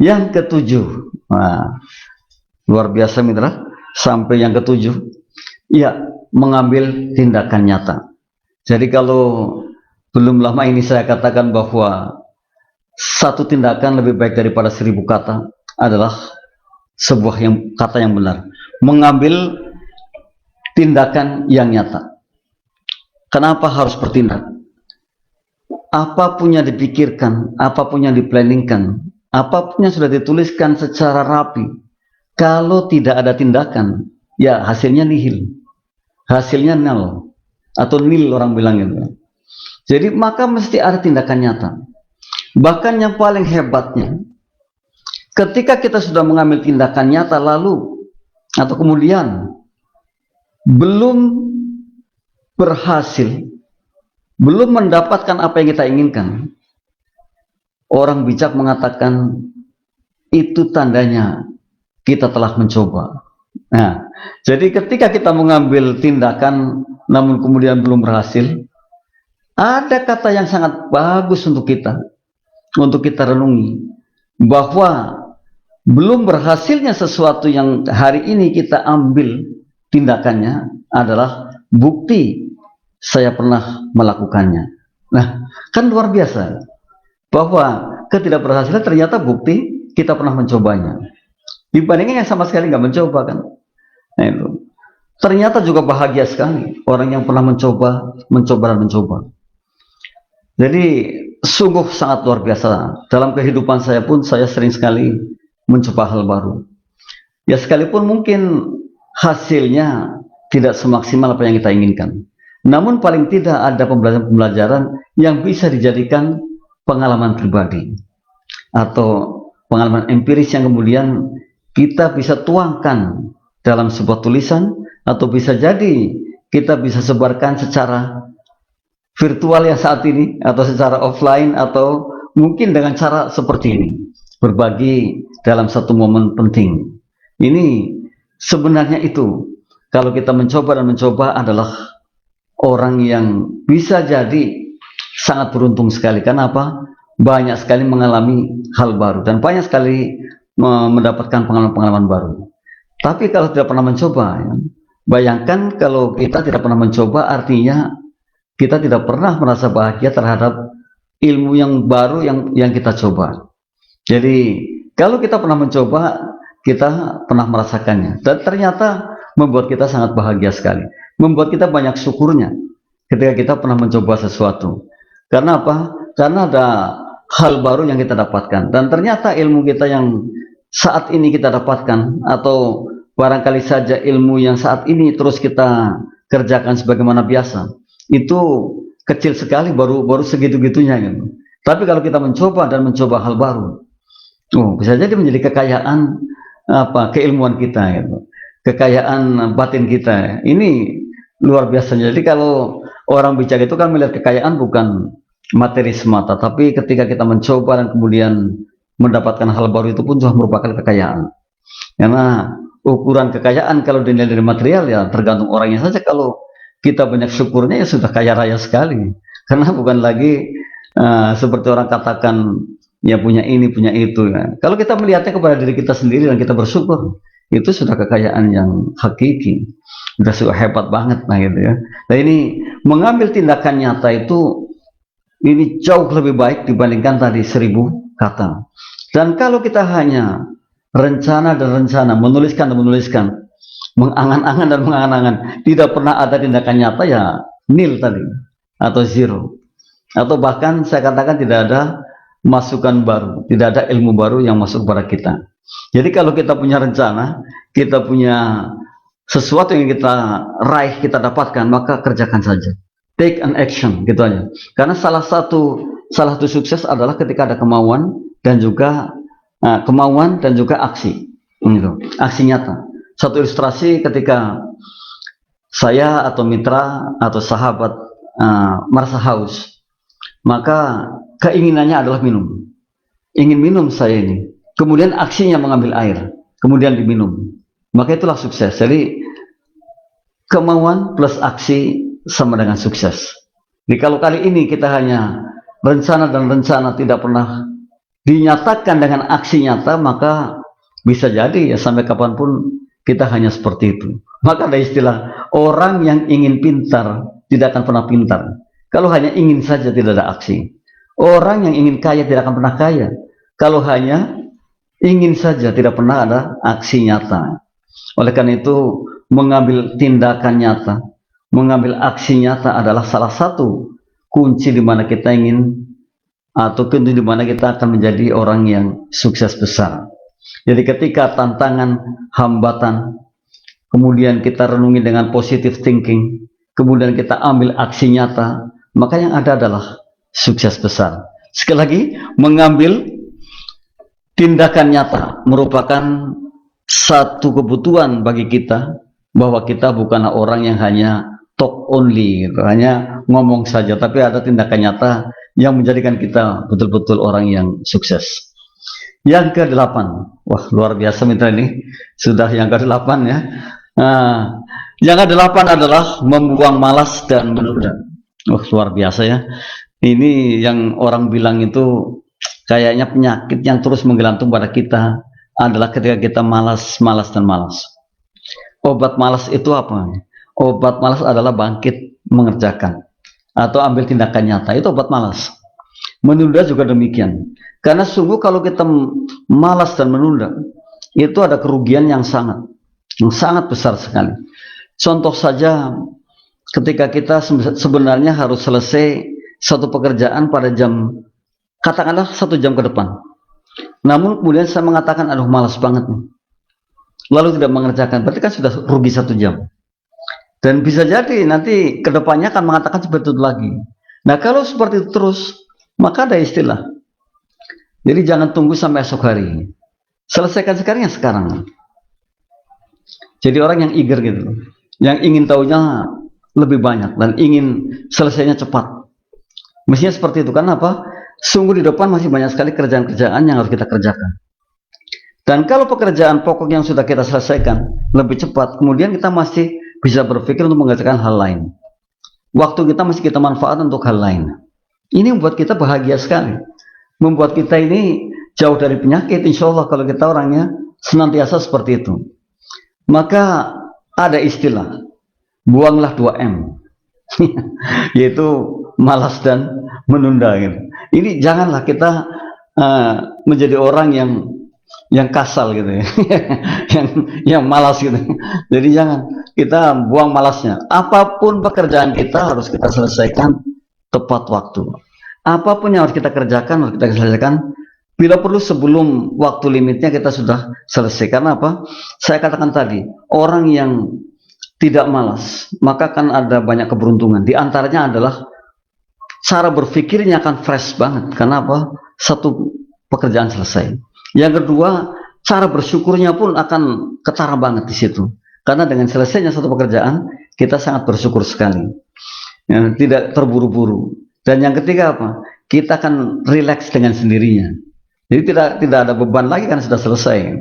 Yang ketujuh, luar biasa mitra, sampai yang ketujuh, ya, mengambil tindakan nyata. Jadi kalau belum lama ini saya katakan bahwa satu tindakan lebih baik daripada 1000 kata adalah sebuah kata yang benar. Mengambil tindakan yang nyata. Kenapa harus bertindak? Apapun yang dipikirkan, apapun yang diplanningkan, apapun yang sudah dituliskan secara rapi, kalau tidak ada tindakan, ya hasilnya nihil, hasilnya nol, atau nil orang bilang gitu. Jadi maka mesti ada tindakan nyata. Bahkan yang paling hebatnya, ketika kita sudah mengambil tindakan nyata lalu atau kemudian belum berhasil, belum mendapatkan apa yang kita inginkan, orang bijak mengatakan itu tandanya kita telah mencoba. Nah, jadi ketika kita mengambil tindakan namun kemudian belum berhasil, ada kata yang sangat bagus untuk kita renungi, bahwa belum berhasilnya sesuatu yang hari ini kita ambil tindakannya adalah bukti saya pernah melakukannya. Nah, kan luar biasa bahwa ketidakberhasilan ternyata bukti kita pernah mencobanya, dibandingkan yang sama sekali nggak mencoba kan. Nah, itu ternyata juga bahagia sekali orang yang pernah mencoba. Jadi sungguh sangat luar biasa. Dalam kehidupan saya pun saya sering sekali mencoba hal baru. Ya sekalipun mungkin hasilnya tidak semaksimal apa yang kita inginkan, namun paling tidak ada pembelajaran yang bisa dijadikan pengalaman pribadi atau pengalaman empiris yang kemudian kita bisa tuangkan dalam sebuah tulisan, atau bisa jadi kita bisa sebarkan secara virtual ya saat ini, atau secara offline, atau mungkin dengan cara seperti ini, berbagi dalam satu momen penting. Ini sebenarnya itu, kalau kita mencoba adalah orang yang bisa jadi sangat beruntung sekali. Karena apa? Banyak sekali mengalami hal baru dan banyak sekali mendapatkan pengalaman-pengalaman baru. Tapi kalau tidak pernah mencoba, ya, bayangkan kalau kita tidak pernah mencoba, artinya kita tidak pernah merasa bahagia terhadap ilmu yang baru yang kita coba. Jadi kalau kita pernah mencoba, kita pernah merasakannya, dan ternyata membuat kita sangat bahagia sekali, membuat kita banyak syukurnya ketika kita pernah mencoba sesuatu. Karena apa? Karena ada hal baru yang kita dapatkan, dan ternyata ilmu kita yang saat ini kita dapatkan, atau barangkali saja ilmu yang saat ini terus kita kerjakan sebagaimana biasa, itu kecil sekali, baru segitu-gitunya gitu. Tapi kalau kita mencoba hal baru, bisa jadi menjadi kekayaan keilmuan kita gitu, kekayaan batin kita. Ini luar biasa. Jadi kalau orang bijak itu kan melihat kekayaan bukan materi semata, tapi ketika kita mencoba dan kemudian mendapatkan hal baru, itu pun sudah merupakan kekayaan. Karena ukuran kekayaan kalau dinilai dari material ya tergantung orangnya saja. Kalau kita banyak syukurnya ya sudah kaya raya sekali, karena bukan lagi seperti orang katakan ya punya ini, punya itu. Ya. Kalau kita melihatnya kepada diri kita sendiri dan kita bersyukur, itu sudah kekayaan yang hakiki, sudah hebat banget, nah gitu ya. Nah ini mengambil tindakan nyata itu ini jauh lebih baik dibandingkan tadi 1000 kata. Dan kalau kita hanya rencana dan rencana, menuliskan dan menuliskan, mengangan-angan dan mengangan-angan, tidak pernah ada tindakan nyata, ya nil tadi, atau zero. Atau bahkan saya katakan tidak ada masukan baru, tidak ada ilmu baru yang masuk kepada kita. Jadi kalau kita punya rencana, kita punya sesuatu yang kita raih, kita dapatkan, maka kerjakan saja. Take an action, gitu aja. Karena salah satu sukses adalah ketika ada kemauan dan juga aksi, gitu. Aksi nyata. Satu ilustrasi ketika saya atau mitra atau sahabat merasa haus, maka keinginannya adalah minum. Ingin minum saya ini. Kemudian aksinya mengambil air. Kemudian diminum. Maka itulah sukses. Jadi kemauan plus aksi sama dengan sukses. Jadi kalau kali ini kita hanya rencana dan rencana tidak pernah dinyatakan dengan aksi nyata, maka bisa jadi ya sampai kapanpun kita hanya seperti itu. Maka ada istilah, orang yang ingin pintar tidak akan pernah pintar. Kalau hanya ingin saja tidak ada aksi. Orang yang ingin kaya tidak akan pernah kaya. Kalau hanya ingin saja tidak pernah ada aksi nyata. Oleh karena itu, mengambil tindakan nyata, mengambil aksi nyata adalah salah satu kunci di mana kita ingin atau kunci di mana kita akan menjadi orang yang sukses besar. Jadi ketika tantangan, hambatan, kemudian kita renungi dengan positive thinking, kemudian kita ambil aksi nyata, maka yang ada adalah sukses besar. Sekali lagi, mengambil tindakan nyata merupakan satu kebutuhan bagi kita, bahwa kita bukanlah orang yang hanya talk only, gitu, hanya ngomong saja, tapi ada tindakan nyata yang menjadikan kita betul-betul orang yang sukses. Yang ke-8, wah luar biasa mitra ini, sudah yang ke-8 ya. Nah, yang ke-8 adalah membuang malas dan menunda. Wah luar biasa ya. Ini yang orang bilang itu kayaknya penyakit yang terus menggelantung pada kita adalah ketika kita malas dan malas. Obat malas itu apa? Obat malas adalah bangkit mengerjakan atau ambil tindakan nyata, itu obat malas. Menunda juga demikian. Karena sungguh kalau kita malas dan menunda, itu ada kerugian yang sangat besar sekali. Contoh saja, ketika kita sebenarnya harus selesai satu pekerjaan pada jam, katakanlah 1 jam ke depan. Namun kemudian saya mengatakan, aduh malas banget nih. Lalu tidak mengerjakan, berarti kan sudah rugi 1 jam. Dan bisa jadi nanti kedepannya akan mengatakan seperti itu lagi. Nah kalau seperti itu terus, maka ada istilah. Jadi jangan tunggu sampai esok hari. Selesaikan sekarang ya sekarang. Jadi orang yang eager gitu, yang ingin tahunya lebih banyak dan ingin selesainya cepat. Mestinya seperti itu. Karena apa? Sungguh di depan masih banyak sekali kerjaan-kerjaan yang harus kita kerjakan. Dan kalau pekerjaan pokok yang sudah kita selesaikan lebih cepat, kemudian kita masih bisa berpikir untuk mengerjakan hal lain. Waktu kita masih kita manfaatkan untuk hal lain. Ini membuat kita bahagia sekali. Membuat kita ini jauh dari penyakit, insya Allah kalau kita orangnya senantiasa seperti itu. Maka ada istilah, buanglah 2M. Yaitu malas dan menunda gitu. Ini janganlah kita menjadi orang yang kasal gitu ya. yang malas gitu. Jadi jangan, kita buang malasnya. Apapun pekerjaan kita harus kita selesaikan tepat waktu. Apapun yang harus kita kerjakan harus kita selesaikan. Bila perlu sebelum waktu limitnya kita sudah selesai. Karena apa? Saya katakan tadi, orang yang tidak malas, maka akan ada banyak keberuntungan. Di antaranya adalah cara berpikirnya akan fresh banget. Karena apa? Satu pekerjaan selesai. Yang kedua, cara bersyukurnya pun akan ketara banget di situ. Karena dengan selesainya satu pekerjaan, kita sangat bersyukur sekali. Ya, tidak terburu-buru. Dan yang ketiga apa? Kita akan rileks dengan sendirinya. Jadi tidak ada beban lagi kan sudah selesai.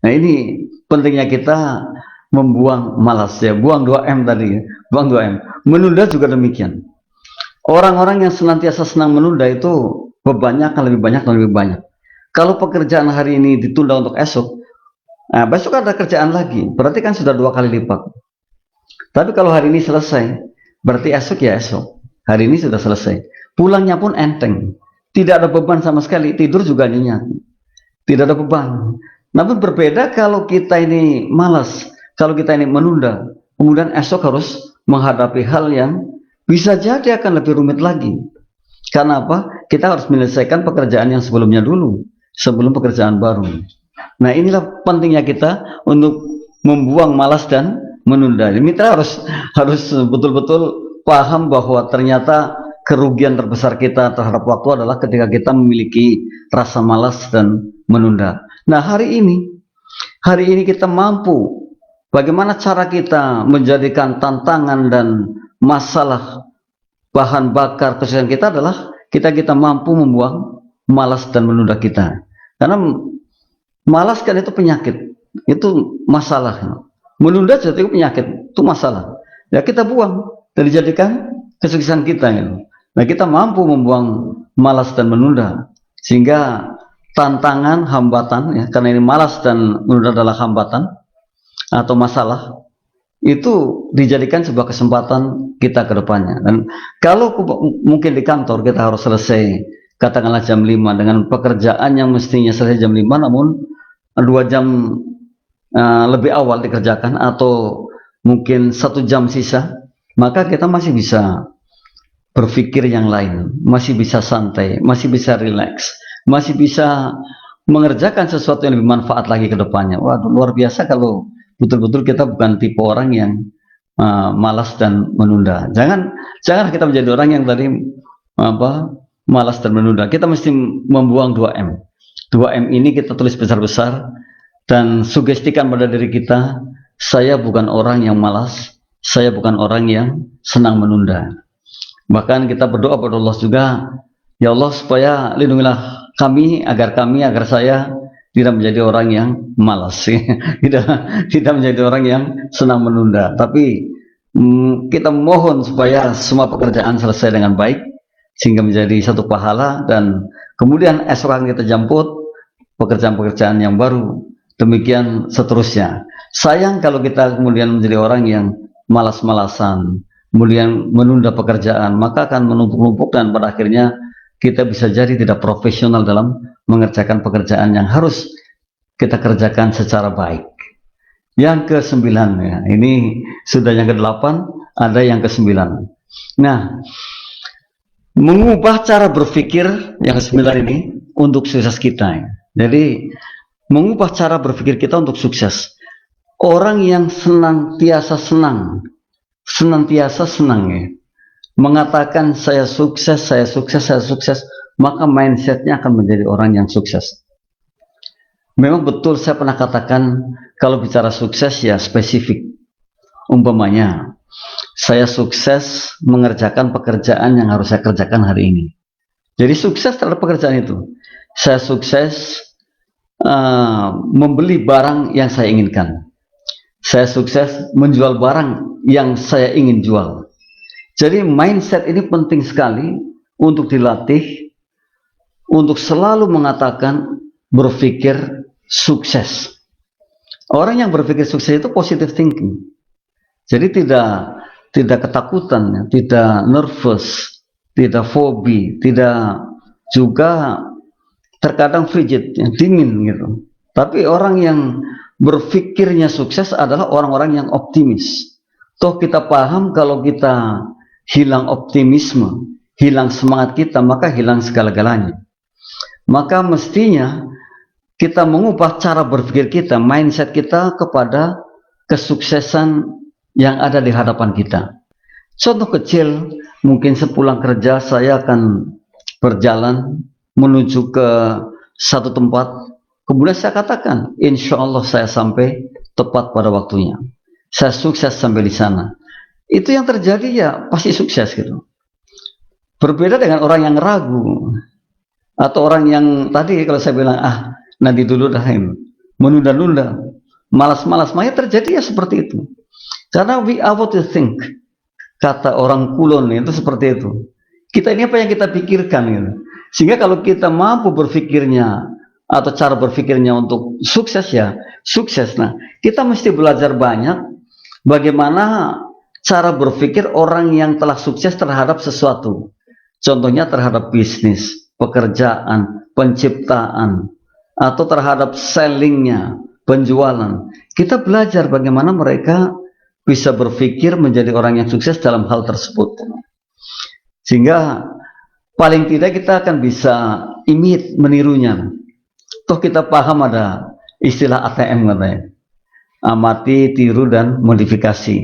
Nah ini pentingnya kita membuang malas ya, buang 2M tadi, buang 2M. Menunda juga demikian. Orang-orang yang senantiasa senang menunda itu bebannya akan lebih banyak dan lebih banyak. Kalau pekerjaan hari ini ditunda untuk esok, nah besok ada kerjaan lagi, berarti kan sudah 2 kali lipat. Tapi kalau hari ini selesai, berarti esok ya esok. Hari ini sudah selesai. Pulangnya pun enteng. Tidak ada beban sama sekali. Tidur juga nyenyak. Tidak ada beban. Namun berbeda kalau kita ini malas. Kalau kita ini menunda. Kemudian esok harus menghadapi hal yang bisa jadi akan lebih rumit lagi. Karena apa? Kita harus menyelesaikan pekerjaan yang sebelumnya dulu. Sebelum pekerjaan baru. Nah inilah pentingnya kita untuk membuang malas dan menunda. Mitra harus betul-betul paham bahwa ternyata kerugian terbesar kita terhadap waktu adalah ketika kita memiliki rasa malas dan menunda. Nah hari ini kita mampu. Bagaimana cara kita menjadikan tantangan dan masalah bahan bakar kesehatan kita adalah kita mampu membuang malas dan menunda kita. Karena malas kan itu penyakit, itu masalah. Menunda jadi penyakit, itu masalah. Ya kita buang dan dijadikan kesuksesan kita. Gitu. Nah kita mampu membuang malas dan menunda, sehingga tantangan, hambatan, ya, karena ini malas dan menunda adalah hambatan atau masalah, itu dijadikan sebuah kesempatan kita ke depannya. Dan kalau mungkin di kantor kita harus selesai katakanlah jam 5 dengan pekerjaan yang mestinya selesai jam 5 namun 2 jam lebih awal dikerjakan atau mungkin 1 jam sisa, maka kita masih bisa berpikir yang lain, masih bisa santai, masih bisa rileks, masih bisa mengerjakan sesuatu yang lebih manfaat lagi ke depannya. Waduh, luar biasa kalau betul-betul kita bukan tipe orang yang malas dan menunda. Jangan kita menjadi orang yang tadi malas dan menunda. Kita mesti membuang 2M. 2M ini kita tulis besar-besar dan sugestikan pada diri kita, saya bukan orang yang malas, saya bukan orang yang senang menunda. Bahkan kita berdoa kepada Allah juga, ya Allah supaya lindungilah kami agar saya tidak menjadi orang yang malas, tidak menjadi orang yang senang menunda. Tapi kita mohon supaya semua pekerjaan selesai dengan baik, sehingga menjadi satu pahala dan kemudian esok akan kita jemput pekerjaan-pekerjaan yang baru. Demikian seterusnya. Sayang kalau kita kemudian menjadi orang yang malas-malasan, kemudian menunda pekerjaan, maka akan menumpuk-numpuk dan pada akhirnya kita bisa jadi tidak profesional dalam mengerjakan pekerjaan yang harus kita kerjakan secara baik. Yang ke-9 ya, ini sudah yang ke-8, ada yang ke-9. Nah, mengubah cara berpikir yang ke-9 ini untuk sukses kita. Jadi mengubah cara berpikir kita untuk sukses. Orang yang senantiasa senang ya, mengatakan saya sukses, maka mindsetnya akan menjadi orang yang sukses. Memang betul saya pernah katakan kalau bicara sukses ya spesifik. Umpamanya saya sukses mengerjakan pekerjaan yang harus saya kerjakan hari ini. Jadi sukses terhadap pekerjaan itu. Saya sukses membeli barang yang saya inginkan. Saya sukses menjual barang yang saya ingin jual. Jadi mindset ini penting sekali untuk dilatih, untuk selalu mengatakan berpikir sukses. Orang yang berpikir sukses itu positive thinking. Jadi tidak ketakutan, tidak nervous, tidak fobi, tidak juga terkadang frigid, dingin gitu. Tapi orang yang berpikirnya sukses adalah orang-orang yang optimis. Toh kita paham kalau kita hilang optimisme, hilang semangat kita, maka hilang segala-galanya. Maka mestinya kita mengubah cara berpikir kita, mindset kita kepada kesuksesan yang ada di hadapan kita. Contoh kecil, mungkin sepulang kerja saya akan berjalan menuju ke satu tempat, kemudian saya katakan, insya Allah saya sampai tepat pada waktunya. Saya sukses sampai di sana. Itu yang terjadi ya pasti sukses gitu. Berbeda dengan orang yang ragu atau orang yang tadi kalau saya bilang nanti dulu dah menunda-nunda, malas-malas, makanya terjadi ya seperti itu. Karena we are what you think, kata orang kulon itu seperti itu. Kita ini apa yang kita pikirkan gitu. Sehingga kalau kita mampu berpikirnya atau cara berpikirnya untuk sukses, ya sukses. Nah, kita mesti belajar banyak bagaimana cara berpikir orang yang telah sukses terhadap sesuatu. Contohnya terhadap bisnis, pekerjaan, penciptaan, atau terhadap sellingnya, penjualan. Kita belajar bagaimana mereka bisa berpikir menjadi orang yang sukses dalam hal tersebut. Sehingga paling tidak kita akan bisa menirunya. Toh kita paham ada istilah ATM katanya. Amati, tiru, dan modifikasi.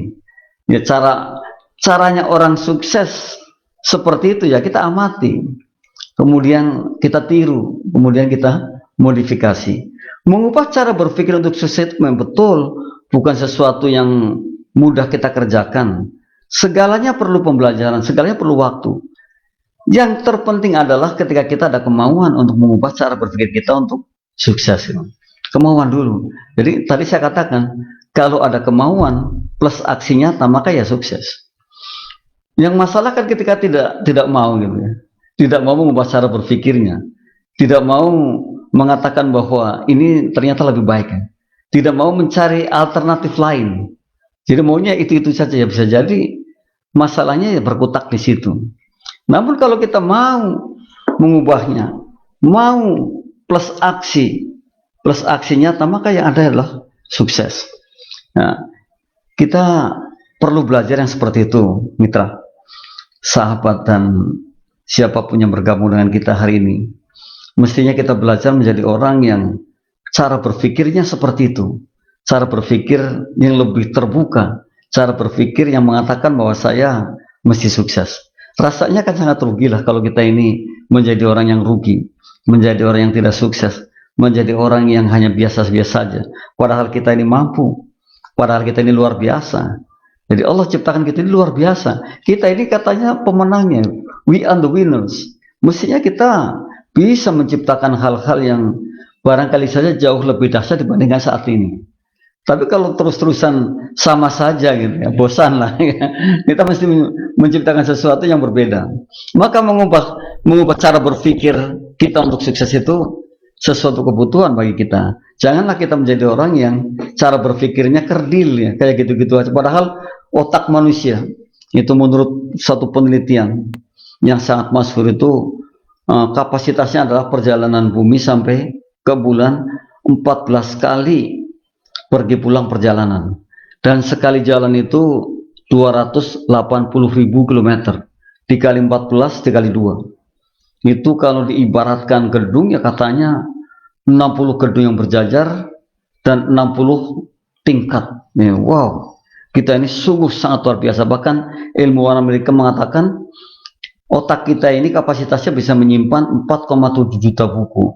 Ya, caranya orang sukses seperti itu, ya kita amati, kemudian kita tiru, kemudian kita modifikasi. Mengubah cara berpikir untuk sukses itu memang betul bukan sesuatu yang mudah kita kerjakan. Segalanya perlu pembelajaran, segalanya perlu waktu. Yang terpenting adalah ketika kita ada kemauan untuk mengubah cara berpikir kita untuk sukses. Kemauan dulu. Jadi tadi saya katakan, kalau ada kemauan plus aksi nyata, maka ya sukses. Yang masalah kan ketika tidak mau gitu ya. Tidak mau mengubah cara berpikirnya. Tidak mau mengatakan bahwa ini ternyata lebih baik ya. Tidak mau mencari alternatif lain. Jadi maunya itu saja, ya bisa jadi masalahnya ya berkutak di situ. Namun kalau kita mau mengubahnya, mau plus aksi nyata, maka yang ada adalah sukses. Nah, kita perlu belajar yang seperti itu, mitra, sahabat, dan siapapun yang bergabung dengan kita hari ini. Mestinya kita belajar menjadi orang yang cara berpikirnya seperti itu. Cara berpikir yang lebih terbuka, cara berpikir yang mengatakan bahwa saya mesti sukses. Rasanya kan sangat rugilah kalau kita ini menjadi orang yang rugi, menjadi orang yang tidak sukses, menjadi orang yang hanya biasa-biasa saja. Padahal kita ini mampu, padahal kita ini luar biasa. Jadi Allah ciptakan kita ini luar biasa. Kita ini katanya pemenangnya, we are the winners. Mestinya kita bisa menciptakan hal-hal yang barangkali saja jauh lebih dahsyat dibandingkan saat ini. Tapi kalau terus-terusan sama saja gitu ya, bosan lah. Kita mesti menciptakan sesuatu yang berbeda. Maka mengubah cara berpikir kita untuk sukses itu sesuatu kebutuhan bagi kita. Janganlah kita menjadi orang yang cara berpikirnya kerdil ya, kayak gitu-gitu aja. Padahal otak manusia itu menurut satu penelitian yang sangat masyhur itu kapasitasnya adalah perjalanan bumi sampai ke bulan 14 kali pergi pulang perjalanan, dan sekali jalan itu 280.000 km dikali 14 dikali 2, itu kalau diibaratkan gedung ya katanya 60 gedung yang berjajar dan 60 tingkat ya. Wow, kita ini sungguh sangat luar biasa. Bahkan ilmuwan Amerika mengatakan otak kita ini kapasitasnya bisa menyimpan 4,7 juta buku.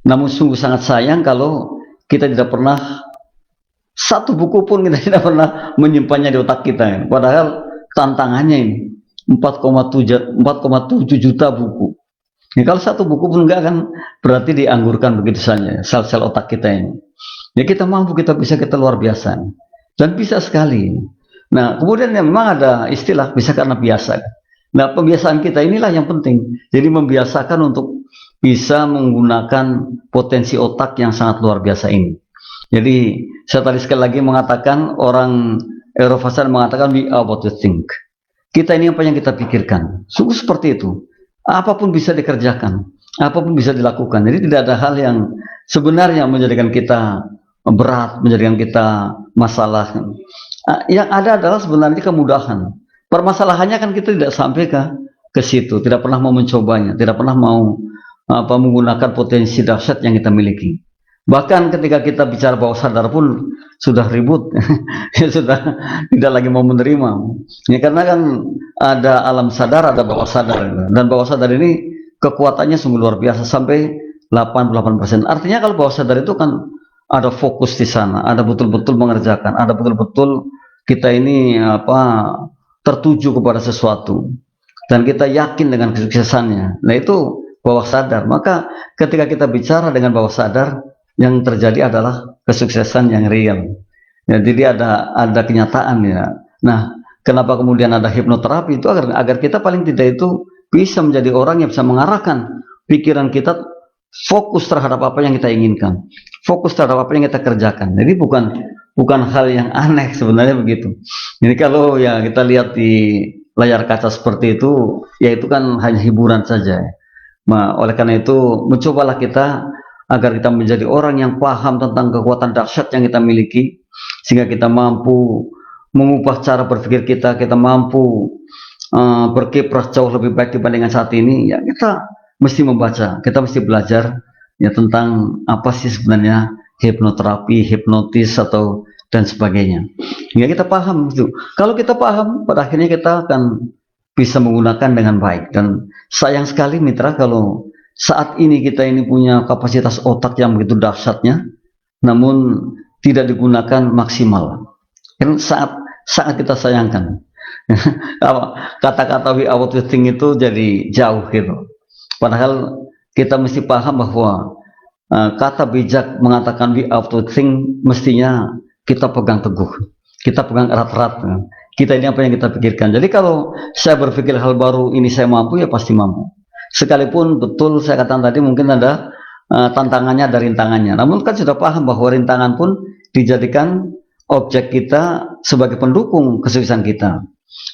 Namun sungguh sangat sayang kalau kita tidak pernah, satu buku pun kita tidak pernah menyimpannya di otak kita. Padahal tantangannya ini 4,7 juta buku. Ya, kalau satu buku pun enggak kan berarti dianggurkan begitu saja sel-sel otak kita ini. Ya kita mampu, kita bisa, kita luar biasa. Dan bisa sekali. Nah kemudian ya, memang ada istilah bisa karena biasa. Nah pembiasaan kita inilah yang penting. Jadi membiasakan untuk bisa menggunakan potensi otak yang sangat luar biasa ini. Jadi saya tadi sekali lagi mengatakan, orang Eurofasan mengatakan we are what we think. Kita ini apa yang kita pikirkan. Sungguh seperti itu. Apapun bisa dikerjakan, apapun bisa dilakukan. Jadi tidak ada hal yang sebenarnya menjadikan kita berat, menjadikan kita masalah. Yang ada adalah sebenarnya kemudahan. Permasalahannya kan kita tidak sampai ke situ, tidak pernah mau mencobanya, tidak pernah mau menggunakan potensi dahsyat yang kita miliki. Bahkan ketika kita bicara bawah sadar pun sudah ribut, ya sudah tidak lagi mau menerima. Ya karena kan ada alam sadar, ada bawah sadar, dan bawah sadar ini kekuatannya sungguh luar biasa sampai 88%. Artinya kalau bawah sadar itu kan ada fokus di sana, ada betul-betul mengerjakan, ada betul-betul kita ini tertuju kepada sesuatu, dan kita yakin dengan kesuksesannya. Nah itu bawah sadar. Maka ketika kita bicara dengan bawah sadar, yang terjadi adalah kesuksesan yang real. Ya, jadi ada kenyataan ya. Nah, kenapa kemudian ada hipnoterapi itu agar kita paling tidak itu bisa menjadi orang yang bisa mengarahkan pikiran kita fokus terhadap apa yang kita inginkan, fokus terhadap apa yang kita kerjakan. Jadi bukan hal yang aneh sebenarnya begitu. Jadi kalau ya kita lihat di layar kaca seperti itu, ya itu kan hanya hiburan saja. Oleh karena itu, mencobalah kita agar kita menjadi orang yang paham tentang kekuatan dahsyat yang kita miliki, sehingga kita mampu mengubah cara berpikir kita, kita mampu berkiprah jauh lebih baik dibandingkan saat ini. Ya kita mesti membaca, kita mesti belajar ya tentang apa sih sebenarnya hipnoterapi, hipnotis atau dan sebagainya. Ya kita paham itu. Kalau kita paham, pada akhirnya kita akan bisa menggunakan dengan baik. Dan sayang sekali mitra kalau saat ini kita ini punya kapasitas otak yang begitu dahsyatnya, namun tidak digunakan maksimal. Kan sangat kita sayangkan. Kata-kata we out with thing itu jadi jauh gitu. Padahal kita mesti paham bahwa kata bijak mengatakan we out with thing mestinya kita pegang teguh, kita pegang erat-erat. Kita ini apa yang kita pikirkan. Jadi kalau saya berpikir hal baru ini saya mampu, ya pasti mampu. Sekalipun betul saya katakan tadi mungkin ada tantangannya, ada rintangannya. Namun kan sudah paham bahwa rintangan pun dijadikan objek kita sebagai pendukung kesuksesan kita.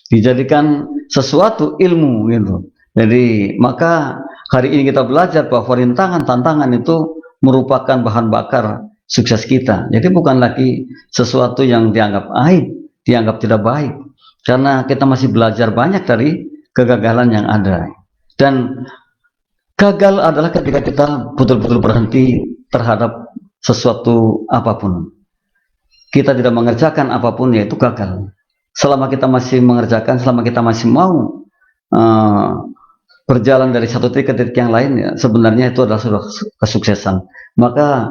Dijadikan sesuatu ilmu gitu. Jadi maka hari ini kita belajar bahwa rintangan, tantangan itu merupakan bahan bakar sukses kita. Jadi bukan lagi sesuatu yang dianggap aib, dianggap tidak baik. Karena kita masih belajar banyak dari kegagalan yang ada. Dan gagal adalah ketika kita betul-betul berhenti terhadap sesuatu apapun. Kita tidak mengerjakan apapun, yaitu gagal. Selama kita masih mengerjakan, selama kita masih mau berjalan dari satu titik ke titik yang lain, ya sebenarnya itu adalah sudah kesuksesan. Maka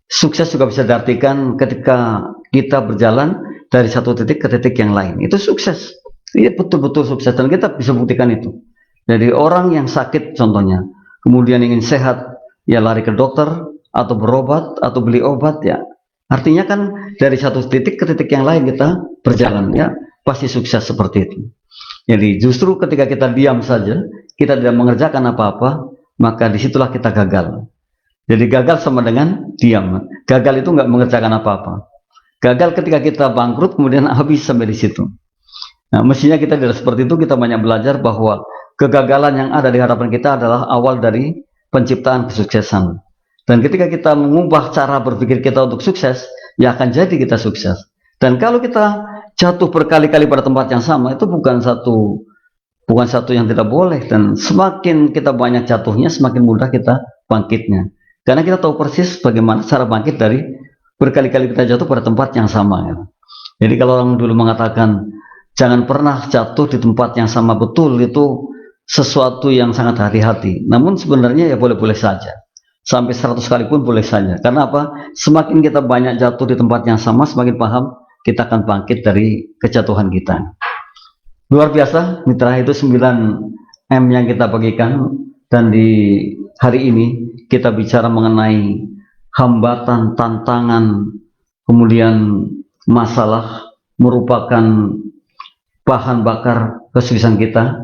sukses juga bisa diartikan ketika kita berjalan dari satu titik ke titik yang lain. Itu sukses. Ini betul-betul sukses dan kita bisa buktikan itu. Jadi orang yang sakit contohnya, kemudian ingin sehat, ya lari ke dokter atau berobat atau beli obat, ya artinya kan dari satu titik ke titik yang lain kita berjalan, ya pasti sukses seperti itu. Jadi justru ketika kita diam saja, kita tidak mengerjakan apa-apa, maka disitulah kita gagal. Jadi gagal sama dengan diam. Gagal itu nggak mengerjakan apa-apa. Gagal ketika kita bangkrut kemudian habis sampai di situ. Nah, mestinya kita tidak seperti itu. Kita banyak belajar bahwa kegagalan yang ada di hadapan kita adalah awal dari penciptaan kesuksesan. Dan ketika kita mengubah cara berpikir kita untuk sukses, ya akan jadi kita sukses. Dan kalau kita jatuh berkali-kali pada tempat yang sama, itu bukan satu yang tidak boleh. Dan semakin kita banyak jatuhnya, semakin mudah kita bangkitnya. Karena kita tahu persis bagaimana cara bangkit dari berkali-kali kita jatuh pada tempat yang sama. Ya. Jadi kalau orang dulu mengatakan jangan pernah jatuh di tempat yang sama, betul itu sesuatu yang sangat hati-hati. Namun sebenarnya ya boleh-boleh saja. Sampai 100 kali pun boleh saja. Karena apa? Semakin kita banyak jatuh di tempat yang sama, semakin paham kita akan bangkit dari kejatuhan kita. Luar biasa, mitra, itu 9M yang kita bagikan. Dan di hari ini kita bicara mengenai hambatan, tantangan, kemudian masalah merupakan bahan bakar kesuksesan kita.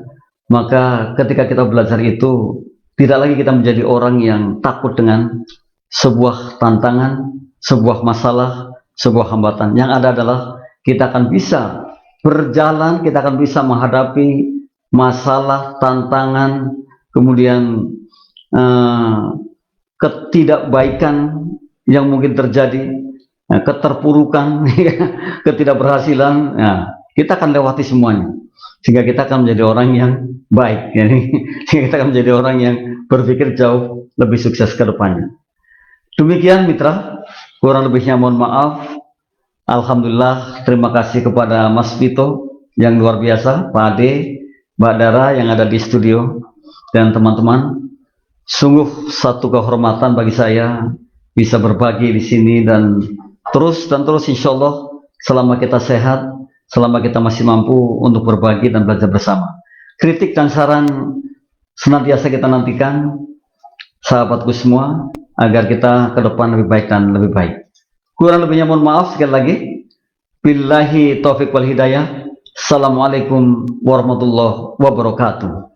Maka ketika kita belajar itu, tidak lagi kita menjadi orang yang takut dengan sebuah tantangan, sebuah masalah, sebuah hambatan. Yang ada adalah kita akan bisa berjalan, kita akan bisa menghadapi masalah, tantangan, kemudian ketidakbaikan yang mungkin terjadi, keterpurukan, ketidakberhasilan. Kita akan lewati semuanya. Sehingga kita akan menjadi orang yang baik, sehingga kita akan menjadi orang yang berpikir jauh lebih sukses ke depannya. Demikian mitra, kurang lebihnya mohon maaf. Alhamdulillah, terima kasih kepada Mas Vito yang luar biasa, Pak Ade, Mbak Dara yang ada di studio, dan teman-teman. Sungguh satu kehormatan bagi saya bisa berbagi di sini dan terus insya Allah selama kita sehat, selama kita masih mampu untuk berbagi dan belajar bersama. Kritik dan saran senantiasa kita nantikan, sahabatku semua, agar kita ke depan lebih baik dan lebih baik. Kurang lebihnya mohon maaf sekali lagi. Billahi taufiq wal hidayah. Assalamualaikum warahmatullahi wabarakatuh.